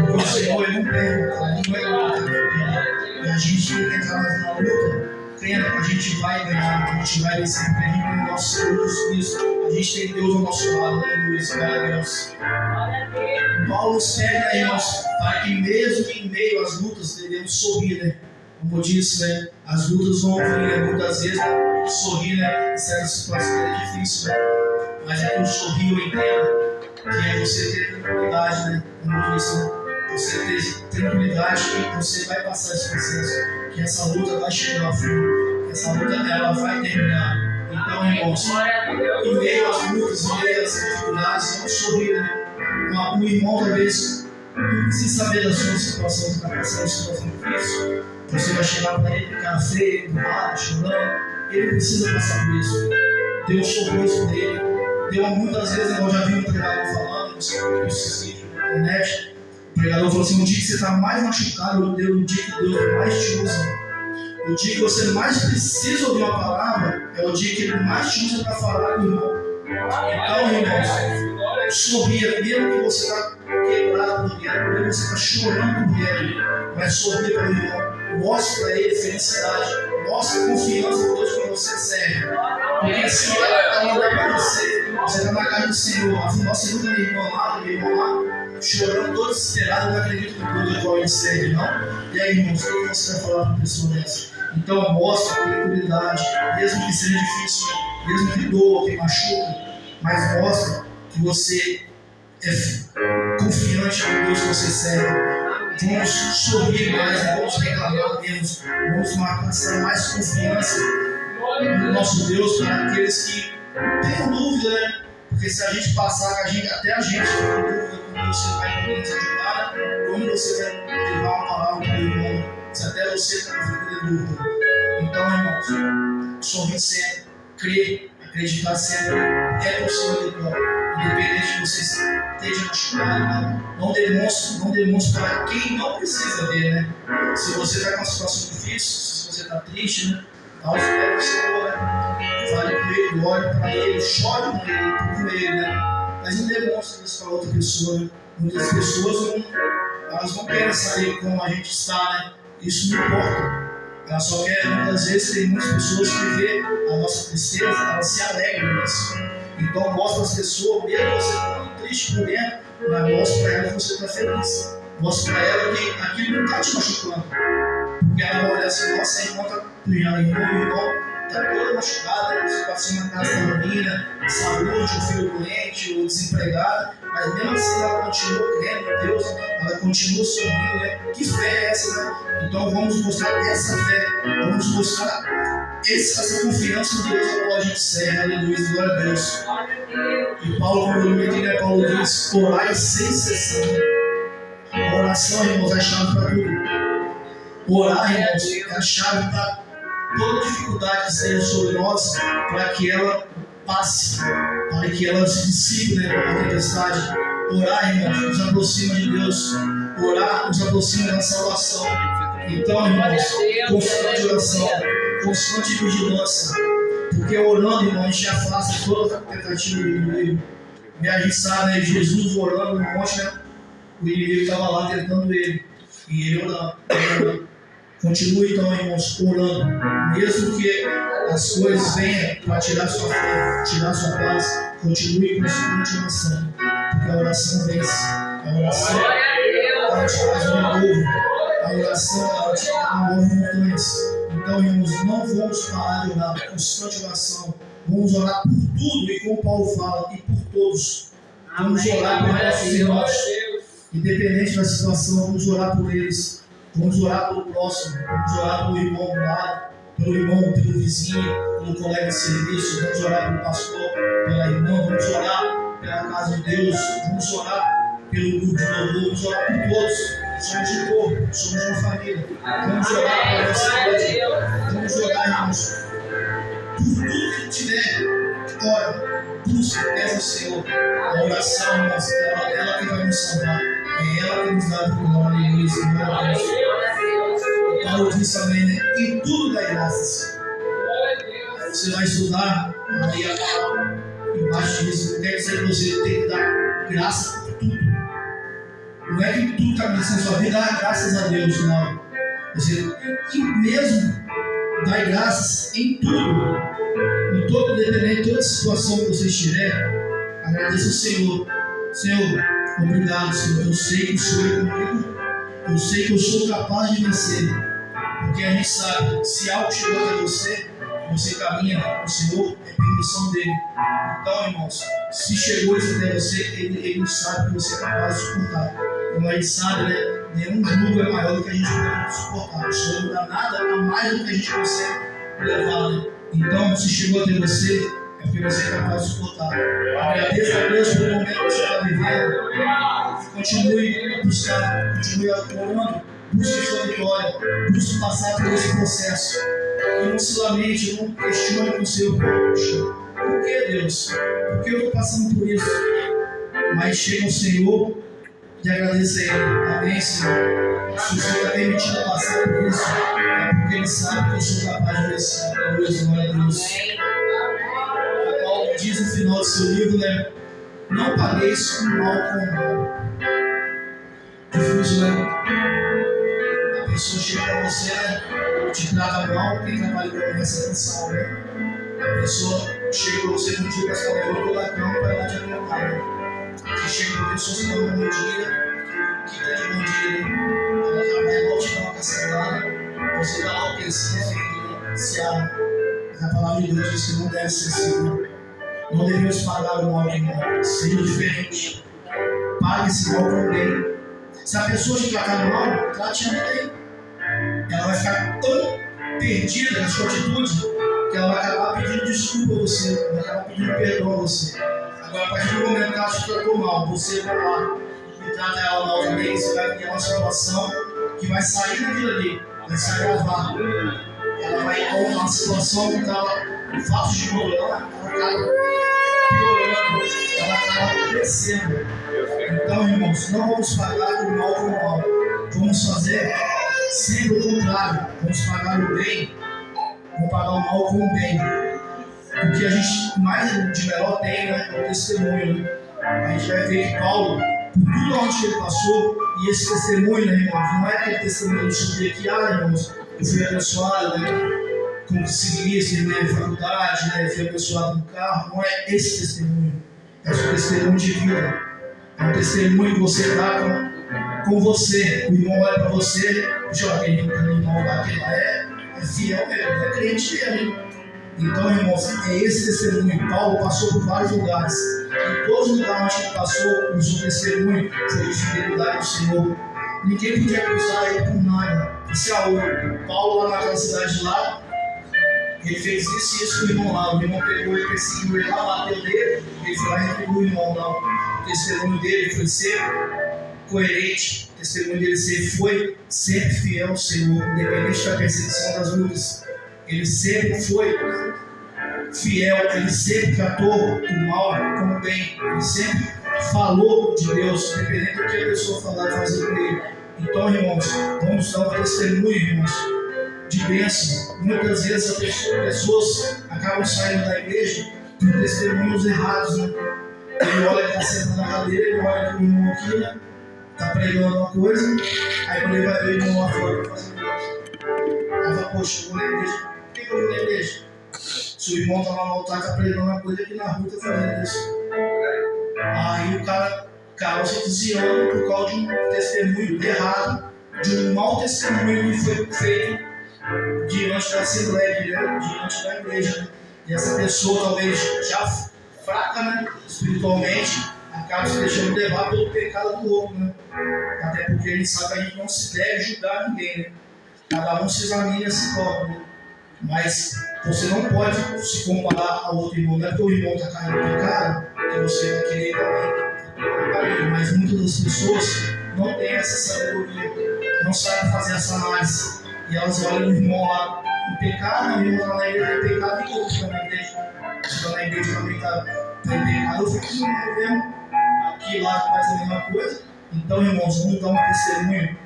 Porque o Senhor, Ele não perde, Ele não vai lutar. E a gente tem que entrar na luta, crendo que a gente vai ganhar, que a gente vai vencer, porque a gente tem o nosso Senhor Jesus Cristo. A gente tem Deus ao nosso lado, aleluia, glória a Deus. Paulo espera, irmãos, para que mesmo em meio às lutas devemos sorrir, né? Como eu disse, né? As lutas vão vir, né? Muitas vezes, né? Sorrir, né? Em certas situações é difícil, né? Mas é que o sorrir, eu entendo, que é você ter tranquilidade, né? Como eu disse, né? Você ter tranquilidade que você vai passar esse processo, que essa luta vai chegar ao fim, que essa luta ela vai terminar. Então, irmãos, em meio às lutas, em meio às dificuldades, vamos sorrir, né? Um irmão, talvez, não precisa saber da sua situação, você está passando uma situação difícil, você vai chegar para ele, cara feio, emburrado, chorando, ele precisa passar por isso. Dê um sorriso para ele. Muitas vezes, eu já vi um pregador falando, você viu esse vídeo na internet, o pregador falou assim: o dia que você está mais machucado, o dia que Deus mais te usa, o dia que você mais precisa ouvir uma palavra, é o dia que Ele mais te usa para falar com o irmão. Então, irmãos, sorria, mesmo que você está quebrado por dentro, mesmo que você está chorando por dentro, mas sorria para o irmão. Mostre para ele felicidade, mostre confiança em Deus que você serve. Porque assim, ela olha para você está na casa do Senhor, afinal, você nunca me irmão lá, chorando, todo desesperado, eu não acredito que o Deus vai serve, não. E aí, irmãos, o que você vai falar para a pessoa dessa? Então, mostra a tranquilidade, mesmo que seja difícil, mesmo que doa, que machuque, mas mostra que você é confiante no Deus que você serve. Vamos sorrir mais, vamos reclamar menos, vamos passar mais confiança no nosso Deus para aqueles que têm dúvida, né? Porque se a gente passar, até a gente tem dúvida como você vai nos ajudar, como você vai levar uma palavra para o irmão, se até você fica de dúvida. Então, irmãos, sorrir sempre, crer, acreditar sempre, é possível vitória. Independente de você esteja machucado, né? Não demonstre para quem não precisa ver, né? Se você está com uma situação difícil, se você está triste, né? Dá os pés do Senhor, né? Fale com ele, ore para ele, chore com ele, né? Mas não demonstre isso para outra pessoa, né? Muitas pessoas elas não querem saber como a gente está, né? Isso não importa. Ela só quer, muitas vezes, tem muitas pessoas que vê a nossa tristeza, elas se alegram nisso. Então, mostra às pessoas, mesmo você estando triste por dentro, mas mostra para ela que você está feliz. Mostra para ela que aquilo não está te machucando. Porque ela vai olhar assim, nossa, a irmã está punhando, o irmão está toda machucada, você pode ser uma casa da menina, saúde, um filho doente, ou desempregado, mas mesmo assim ela continua crendo em Deus, ela continua sorrindo, né? Que fé é essa, né? Então vamos mostrar essa fé, vamos mostrar essa confiança no Deus a qual a gente serve, aleluia, glória a Deus. E Paulo, Paulo diz, orai sem cessar. A oração, irmãos, é a chave para tudo. Orar, irmãos, é a chave para toda dificuldade que seja sobre nós, para que ela passe, para que ela se dissipe, né, a tempestade. Orar, irmãos, nos aproxima de Deus. Orar nos aproxima da salvação. Então, irmãos, constante oração, constante vigilância, porque orando, irmão, a gente afasta toda a tentativa do inimigo. E a gente sabe, né, Jesus orando no monte, né, o inimigo estava lá tentando ele, e ele orando. Continue então, irmãos, orando, mesmo que as coisas venham para tirar sua fé, tirar sua paz, continue com a oração, porque a oração vence, a oração ela te faz um novo, a oração ela te move montanhas. Então, irmãos, não vamos parar de orar, constante oração, vamos orar por tudo, e como Paulo fala, e por todos. Vamos orar por nossos irmãos, independente da situação, vamos orar por eles. Vamos orar pelo próximo, vamos orar pelo irmão do lado, pelo irmão, pelo vizinho, pelo colega de serviço, vamos orar pelo pastor, pela irmã, vamos orar pela casa de Deus, vamos orar pelo grupo de louvor, vamos orar por todos. Somos um povo, somos uma família. Vamos orar por essa igreja, vamos orar, irmãos, por tudo que tiver. Ora, busca, peça ao Senhor. A oração, irmãos, ela que vai nos salvar. É ela que nos dá a glória e glória a Deus. E Paulo diz também, né? Em tudo dá graças. Você vai estudar aí a palavra embaixo disso. Quer dizer que você tem que dar graça por tudo. Não é que tudo está acontecendo na sua vida, dá graças a Deus, não. Você mesmo dá graças em tudo. Em todo, independente de toda situação que você estiver, agradeça ao Senhor. Senhor, obrigado, Senhor. Eu sei que o Senhor é comigo. Eu sei que eu sou capaz de vencer. Porque a gente sabe, se algo chegou até você, você caminha com o Senhor, é permissão dele. Então, irmãos, se chegou isso até você, ele sabe que você é capaz de suportar. Como a gente sabe, né? Nenhum jugo é maior do que a gente pode suportar. O Senhor não dá nada a mais do que a gente consegue levar, né? Então, se chegou até você, é porque você é capaz de suportar. Agradeça a Deus pelo momento que você está vivendo. Continue a buscar, continue orando, busque sua vitória, busque passar por esse processo. E não se lamente, não questione com o seu poxa. Por que, Deus? Por que eu estou passando por isso? Mas chega ao Senhor e agradeça a Ele. Amém, Senhor? Se o Senhor está permitindo passar por isso, é porque Ele sabe que eu sou capaz de vencer. Glória a Deus. Paulo diz no final do seu livro, né? Não pagueis o mal com o mal. Difícil, né? A pessoa chega para você, né? Te trata mal, quem trabalha com essa atenção, né? A pessoa chega para você no dia que ela levantou da cama para ela te alimentar. Você chega para a pessoa, você dá um bom dia, que está de bom dia, ela já vai logo te dar uma cacetada, você dá lá o que se abre. Mas a palavra de Deus diz que não deve ser assim. Não devemos pagar o mal de mal, seja diferente. Pague esse mal com bem. Se a pessoa te tratar mal, trate ela bem. Ela vai ficar tão perdida na sua atitude que ela vai acabar pedindo desculpa a você, vai acabar pedindo perdão a você. Agora, a partir do momento que ela te tratou mal, você vai lá e trata ela mal também, você vai criar uma situação que vai sair daquilo ali, vai se agravar. Ela vai ir uma situação que estava fácil de problema, ela acaba piorando, ela acaba crescendo. Então, irmãos, não vamos pagar o mal com o mal. Vamos fazer sempre o contrário. Vamos pagar o bem. Vamos pagar o mal com o bem. O que a gente mais de melhor tem, né, é o testemunho. Né? A gente vai ver que Paulo, por tudo onde ele passou, e esse testemunho, né, irmãos, não é aquele testemunho de subir aqui, irmãos, eu fui abençoado, né? Como seguisse, terminei a faculdade, né? Fui abençoado no carro. Não é esse testemunho. É o testemunho de vida. É um testemunho que você dá com você. O irmão olha para você, aquele irmão lá que lá é fiel mesmo, é crente mesmo. Então, irmãos, é esse testemunho. Paulo passou por vários lugares. E todos os lugares onde ele passou, o seu testemunho foi de fidelidade do Senhor. Ninguém podia acusar ele por nada. Isso é o Paulo lá naquela cidade de lá. Ele fez isso e isso com o irmão lá. O irmão pegou e perseguiu ele lá, bateu dele. Ele foi lá e pegou o irmão lá. O testemunho dele foi ser coerente. O testemunho dele foi sempre fiel ao Senhor, independente da perseguição das lutas. Ele sempre foi fiel, ele sempre tratou o mal como bem. Ele sempre falou de Deus, independente do que a pessoa falar e fazer com ele. Então, irmãos, vamos dar um testemunho, irmãos, de bênção. Muitas vezes as pessoas acabam saindo da igreja com testemunhos errados, né? Ele olha que está sentado na cadeira, ele olha que o irmão aqui, né? Está pregando uma coisa, aí quando ele vai ver o irmão lá fora para fazer coisa. Aí fala, poxa, eu vou na igreja. Por que eu vou na igreja? Se o irmão está lá no altar, está pregando uma coisa aqui na rua, está fazendo isso. Aí o cara acaba se desviando por causa de um testemunho errado, de um mau testemunho que foi feito diante da Assembleia, diante da igreja. E essa pessoa, talvez já fraca, né, espiritualmente, acaba se deixando levar pelo pecado do outro. Né? Até porque ele sabe que a gente não se deve julgar ninguém. Né? Cada um se examina a si próprio. Né? Mas você não pode se comparar ao outro irmão. Não é porque o irmão está caindo no pecado que você vai querer também. Mas muitas das pessoas não têm essa sabedoria, não sabem fazer essa análise. E elas olham o irmão lá em pecado, o irmão está na igreja em pecado e o outro está na igreja. Está na igreja também está em pecado. Eu fico mesmo aqui lá faz a mesma coisa. Então, irmãos, vamos dar um testemunho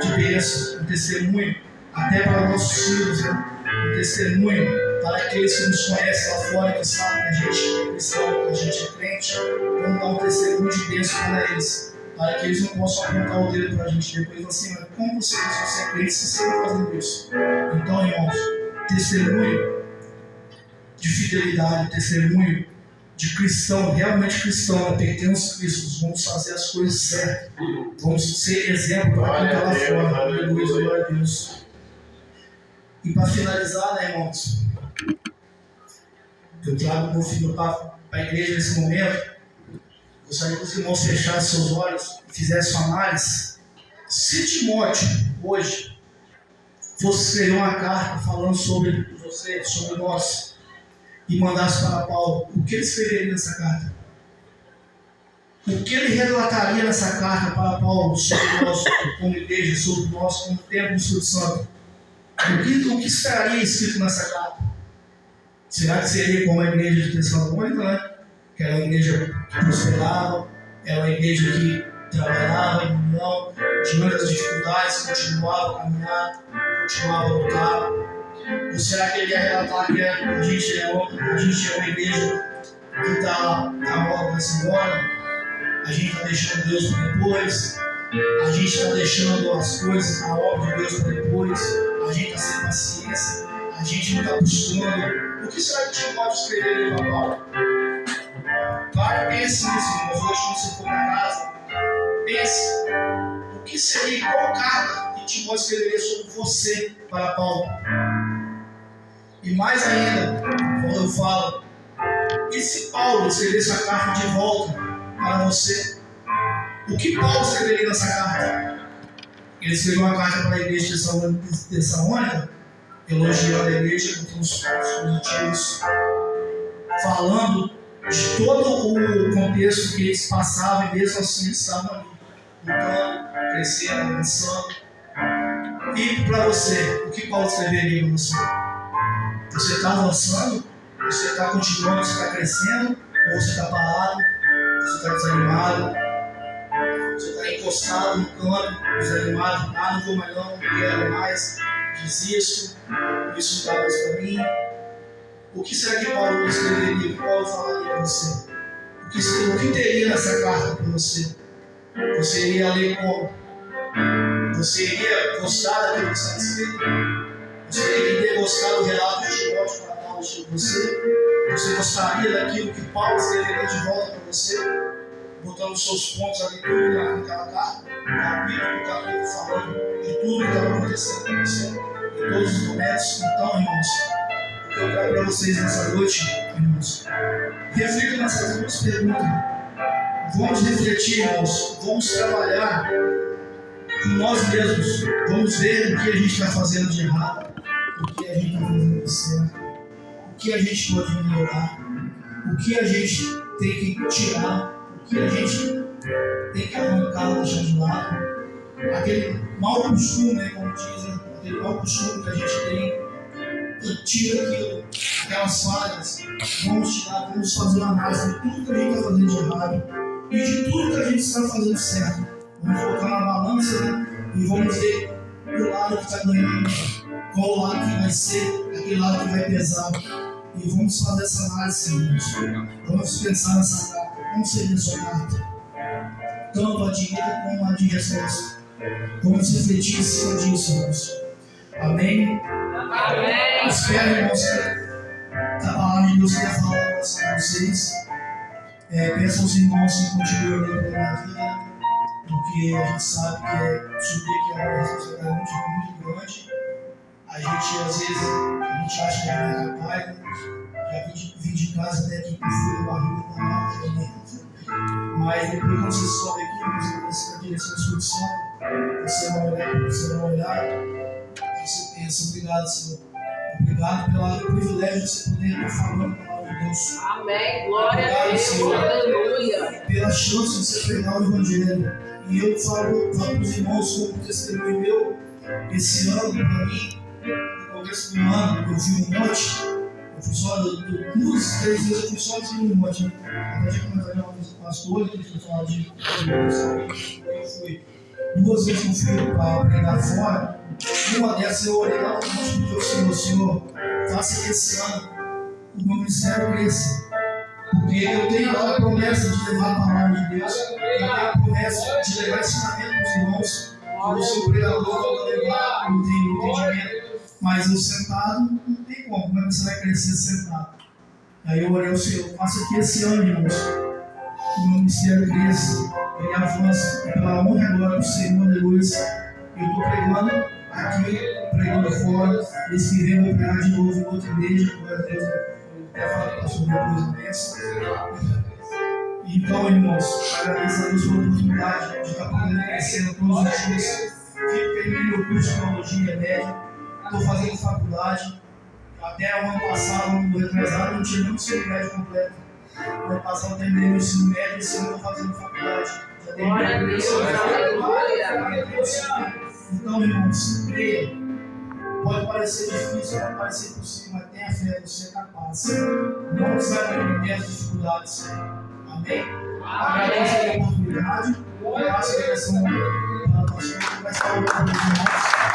de bênção, um testemunho até para nossos filhos, né? Um testemunho para aqueles que nos conhecem lá fora, que sabem que a gente é cristão, que a gente é crente. Vamos dar um testemunho de bênção para eles, para que eles não possam apontar o dedo para a gente depois assim, mas como você é crente, você está fazendo isso? Então, irmãos, testemunho de fidelidade, testemunho de cristão, realmente cristão, pequenos cristos, vamos fazer as coisas certas, vamos ser exemplo para quem está lá fora. Aleluia, glória a Deus. E para finalizar, né, irmãos, eu trago o meu filho para a igreja nesse momento. Gostaria que os irmãos fechassem seus olhos e fizessem uma análise. Se Timóteo, hoje, fosse escrever uma carta falando sobre você, sobre nós, e mandasse para Paulo, o que ele escreveria nessa carta? O que ele relataria nessa carta para Paulo sobre nós como igreja, sobre nós como templo do Espírito Santo? O que estaria escrito nessa carta? Será que seria como a igreja de Tessalônica, né? Que era uma igreja que prosperava, era uma igreja que trabalhava em união, diante das dificuldades, continuava a caminhar, continuava a lutar? Ou será que ele ia relatar que a gente é uma igreja que está morta nessa hora? A gente está deixando Deus para depois? A gente está deixando as coisas, a obra de Deus para depois? A gente está sem paciência? A gente não está buscando O que será que Timóteo escreveria para Paulo? Claro, pense nisso, irmãos. Hoje, quando você for para casa, pense. O que seria, qual carta que Timóteo escreveria sobre você para Paulo? E mais ainda, quando eu falo, e se Paulo escrevesse a carta de volta para você? O que Paulo escreveria nessa carta? Ele escreveu uma carta para a igreja de Tessalônica, elogiando a igreja com os pontos positivos, falando de todo o contexto que eles passavam e mesmo assim eles estavam ali, lutando, crescendo, avançando. E para você, o que Paulo escreveria para você? Você está avançando? Você está continuando? Você está crescendo? Ou você está parado? Você está desanimado? Você está encostado no canto, desanimado? Ah, não vou mais não quero mais, desisto, isso não dá mais para mim. O que será que Paulo escreveria? O que Paulo falaria para você? O que teria nessa carta para você? Você iria ler como? Você iria gostar daquilo que está escrito? Você iria ter gostado do relato de Timóteo para Paulo sobre você? Você gostaria daquilo que Paulo escreveria de volta para você? Botando os seus pontos ali, tudo naquela carta, capítulo por capítulo, falando de tudo que estava acontecendo com você, em todos os momentos. Então, irmãos, o que eu trago para vocês nessa noite, irmãos, reflitam nessas duas perguntas. Vamos refletir, irmãos, vamos trabalhar com nós mesmos, vamos ver o que a gente está fazendo de errado, o que a gente está fazendo de certo, o que a gente pode melhorar, o que a gente tem que tirar, o que a gente tem que arrancar, deixar de lado, aquele mau costume, como dizem, aquele mau costume que a gente tem, tira aquilo, aquelas falhas, vamos tirar, vamos fazer uma análise de tudo que a gente está fazendo de errado e de tudo que a gente está fazendo certo. Vamos colocar na balança, né? E vamos ver o lado que está ganhando, qual o lado que vai ser, aquele lado que vai pesar. E vamos fazer essa análise, irmãos. Vamos pensar nessa carta. Como seria a sua carta? Tanto a direita como a de resposta. Vamos refletir em cima disso, irmãos. Amém? Amém. Espero, irmãos, que a palavra de Deus quer falar com vocês. Peço aos irmãos que continuem orando pela minha vida, porque a gente sabe que subir aqui é uma responsabilidade muito grande. A gente, às vezes, acha que já é capaz, né? Já vim de casa até aqui com frio na barriga, com nada também. Mas depois, quando você sobe aqui, você vai direção do Espírito Santo, você vai olhar, você pensa, obrigado, Senhor. Obrigado pelo privilégio de você poder estar falando a palavra de Deus. Amém. Glória a Deus. Senhor. Aleluia. Pela chance de você pregar o Evangelho. E eu falo para os irmãos como testemunho meu, esse ano, para mim, no começo do ano, eu fui no monte. Eu fui só, 2, 3 vezes eu fui sozinho no monte. Até de comentar com os pastores, que eles falaram de eu fui 2 vezes que eu fui para pregar fora. Uma dessas eu orei lá no monte e disse: Senhor, faça que esse ano o meu ministério cresça. Porque eu tenho a promessa de levar a palavra de Deus, eu tenho a promessa de levar ensinamento para os irmãos. Eu sou pregador, eu levar, eu tenho entendimento. Mas eu sentado, não tem como é que você vai crescer sentado? Aí eu orei ao Senhor: faça que esse ano, irmãos, o meu ministério cresça, ele avance, pela honra e glória do Senhor, aleluia. Eu estou pregando aqui, pregando fora, esse que vem vou pregar de novo em outra igreja, glória a Deus. Eu até falei sobre depois dessa. Então, irmãos, agradeço a Deus pela oportunidade de estar podendo crescendo todos os dias. Terminei meu curso de teologia média, estou fazendo faculdade. Até o ano passado, ano retrasado, não tinha nem o ensino médio completo. No ano passado eu terminei meu ensino médio e esse ano estou fazendo faculdade. Já terminei o ensino médio. Então, irmãos, creia. Pode parecer difícil, pode parecer impossível, mas tenha fé, você é capaz. Não desanime as dificuldades. Amém? Agradeço a oportunidade. Passo a direção para a pastora, que vai estar orando com os irmãos.